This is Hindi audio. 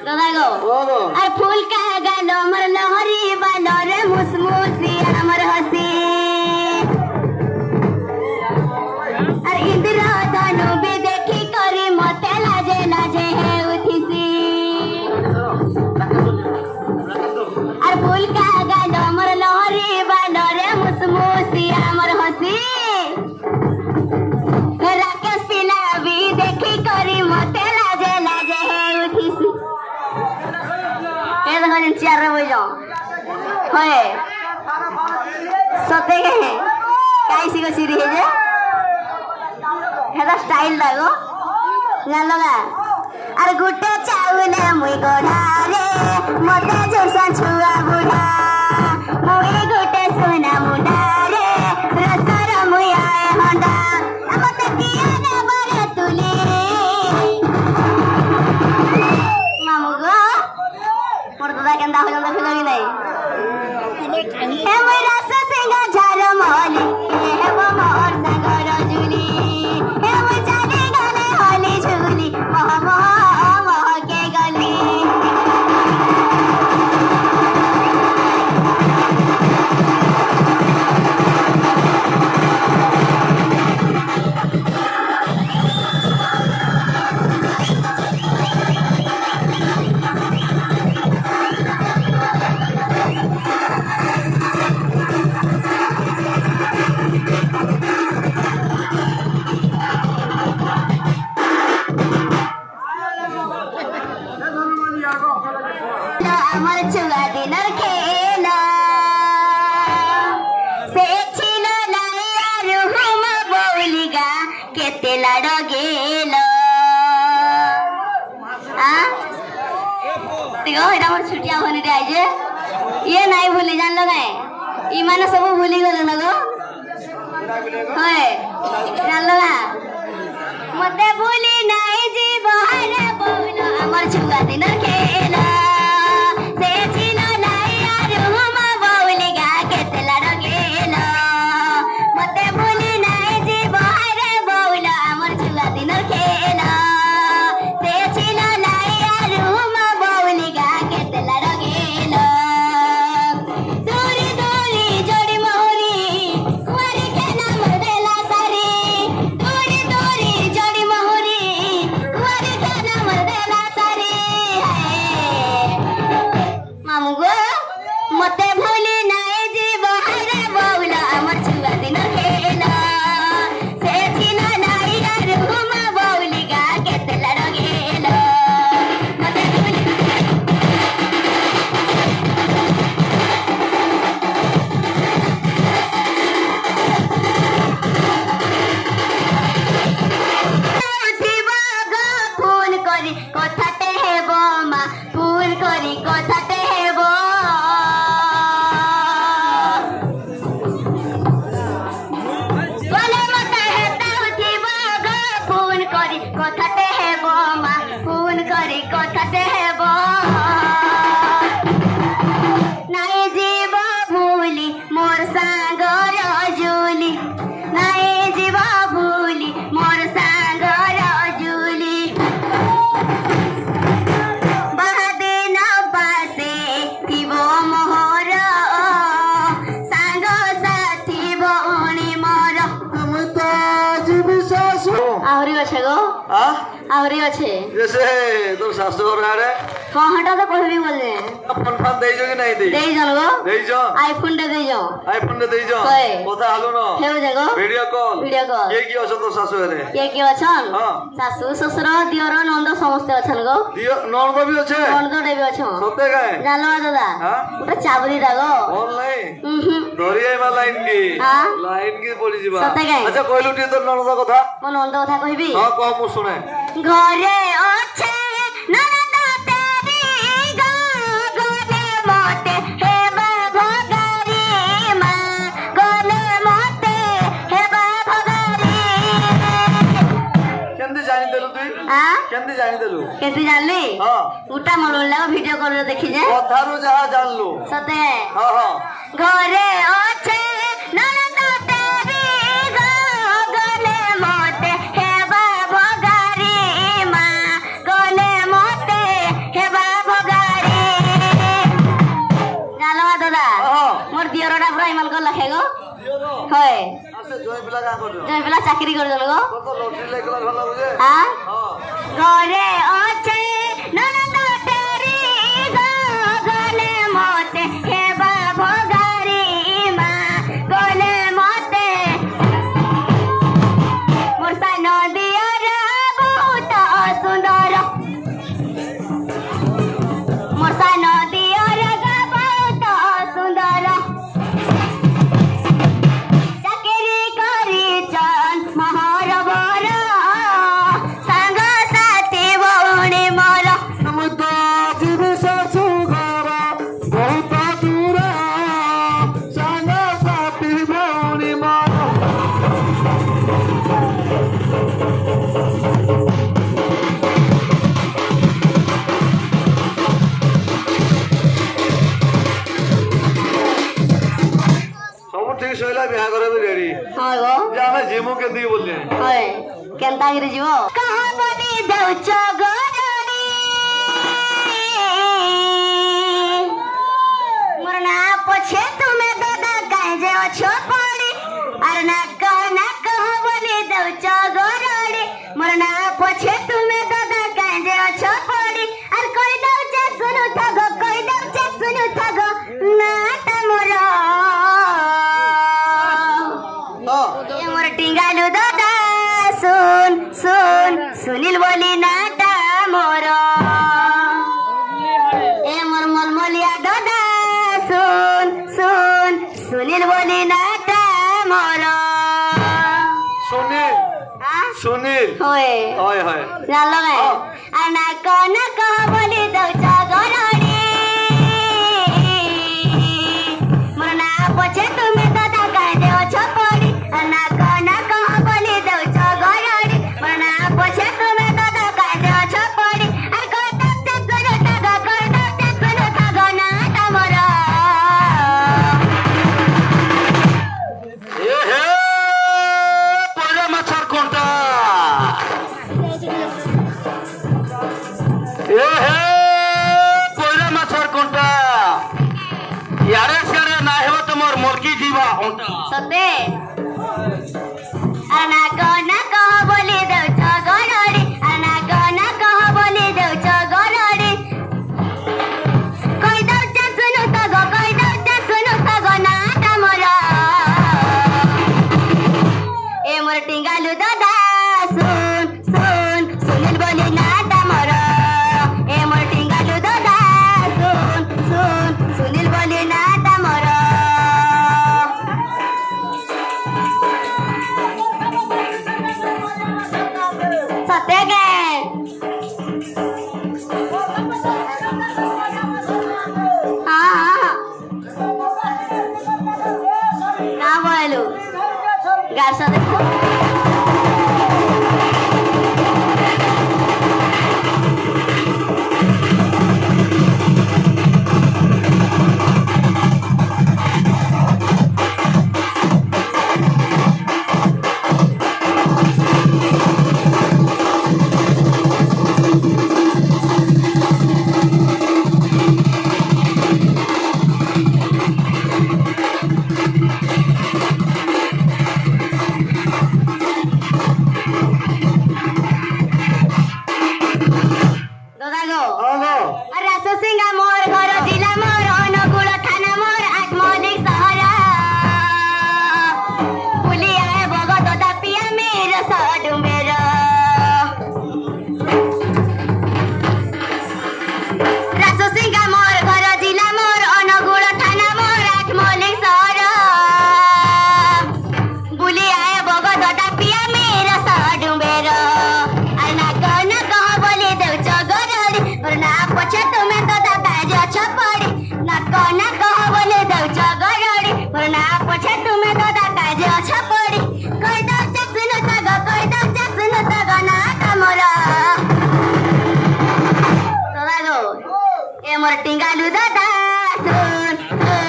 दादा गो अरे फूल का गालो मर लहरी बालो रे मुसमुसी हमर हसी अरे इंद्र धनु भी देखी करी मते लाजे लाजे है उठीसी अरे फूल का गालो मर लहरी बालो रे मुसमुसी हमर हसी राकेश पिला भी देखी करी मते लाजे लाजे है उठीसी ये देखो चार बजे जाओ होए सते के हैं कैसी को सीरी है जे हेदा स्टाइल दागो जान लगा अरे गुटे चाउले मुई गोढ़ा रे मते जोरसन छुआ बुढ़ा मुई गुटे सोना मुंडा रे रसर मुई आए हंडा मते किया ना बरे तुली मामू गो मोर दादा केंदा हो जंदा फिलगी नहीं हे मुई रस सिंगा झार मोली हे वो मोर सागर जुली हे मुई जाने गाने होली झूली मोह मोह मोह के गली अमर चुगा दिनर खेला से छिलो लाया रुहम बोलिगा केते लाडो गेलो आ तिगो एटा मोर छुटिया होनी रे आइजे ये नाही भूली जान लगाए ई माने सब भूली गेल न गो होय जान लगा मते भूली नाही जी बहारे बोलो अमर चुगा दिनर खेला आवरी अच्छे जैसे तो सासू घर रे हां हटा तो कहबी बोले फोन फोन देई जो कि नहीं देई देई जन गो देई जो आईफोन दे देई जो कोथा हालो न हेउ जगो वीडियो कॉल ये की अछन तो सासू रे ये की अछन हां सासू ससुर दियर नंद समस्त अछन गो दिय नंद भी अछे नंद डे भी अछन सते गाय जानलो दादा हां उटा चाबरी दागो ऑनलाइन धरिए मा लाइन की पड़ी जीवा सते गाय अच्छा कहलु टी तो नंद कथा मो नंद कथा कहबी हां कह मु सुने घरे अच्छे ननद तेरी गले मोटे हे भगारी मां गले मोटे हे भगारी केंदे जानि देलु तू हां केंदे जानि देलु केंदे जानली हां उटा मोला वीडियो कॉल देखि जे कथारो जहा जानलु सते हां हां घरे अच्छे ननद तेरी गले मोटे हे भगारी मां गले मोटे हे হয় আছে জয় পিলা কা করছো জয় পিলা চাকরি করছো গো তো লটরি লাগলা ভাল বুঝে হ্যাঁ হ্যাঁ ঘরে আছে ননদ তেরি গো গলে মতে হেবা ভগারি মা গলে মতে মোরসা নদিয়ার বহুত সুন্দর মোরসা নদিয়ার বহুত সুন্দর চাকরি করিছন মহর বর সাঙ্গ সাথী ভৌণী মোর সমুদ্র জিনিস সুগর বহুত দূর সাঙ্গ সাথী ভৌণী মন ସବୁ ଠିକ ସଇଲା ବିହା କରିବା ବି ରେଡି হয় গো ଯେ ଆମେ ଯିମୁ କେମିତି ବୋଲି হয় কেনতা করে যাব কাহ বলি দেউছ গরনি মোর না পছে তুমি দাদা গায় যে অছ পড়ি আর না কহ বলি দেউছ গরনি মোর না পছে তুমি দাদা গায় যে অছ পড়ি আর কই দেউছে শুনু থাগো কই দেউছে শুনু থাগো না মোর ये मोर टिंगालू दादा सुन सुन सुनील बोली नाटा मोर ए मोर मलमलिया दादा सुन सुन सुनील बोली नाटा मोर सुनील हाँ सुनील होए হয় হয় जान लगे अना कह बोली दउचा गरड़ी मोर ना पछे तुमे दादा कह दे छपड़ी अना कह बोली दउचा गरड़ी मोर ना पछे तुमे दादा कह दे छपड़ी आ कदम से सुनो थागो ना तमरा ए हे पहिले माछर कोंटा ए हे पहिले माछर कोंटा यारे सारे ना हेव तमर मुर्गी जीवा होंटा सते अना कह बोली दउचा गरड़ी अना कह बोली दउचा गरड़ी कई दउचा सुनो थागो ना तमरा ए मोर टिंगालू दादा सुन सुन सुनील बोली ना तमरा ए मोर टिंगालू दादा सुन सुन सुनील बोली ना तमरा सत्य के हाँ ना बोलू गार्सा देखो दादा गो हां अरे सिंगा मोर घर जिला मोर अनुगुल थाना मोर आत्मलिक सहर पुली आए भगत दापिया मेर सडु मेर रासो सिंगा मोर घर जिला मोर अनुगुल थाना मोर आत्मलिक सहर बुली आए भगत दापिया मेर सडु मेर अना कह बोली देउछ गरड़ी और ना पछे तुमे तो दादा जे छपड़ी ना कह बोली देउछ गरड़ी और ना पछे तुमे तो दादा जे छपड़ी कई दउछ सुनो थागो ना तमरा दादा गो ए मोर टिंगालू दादा सुन सुन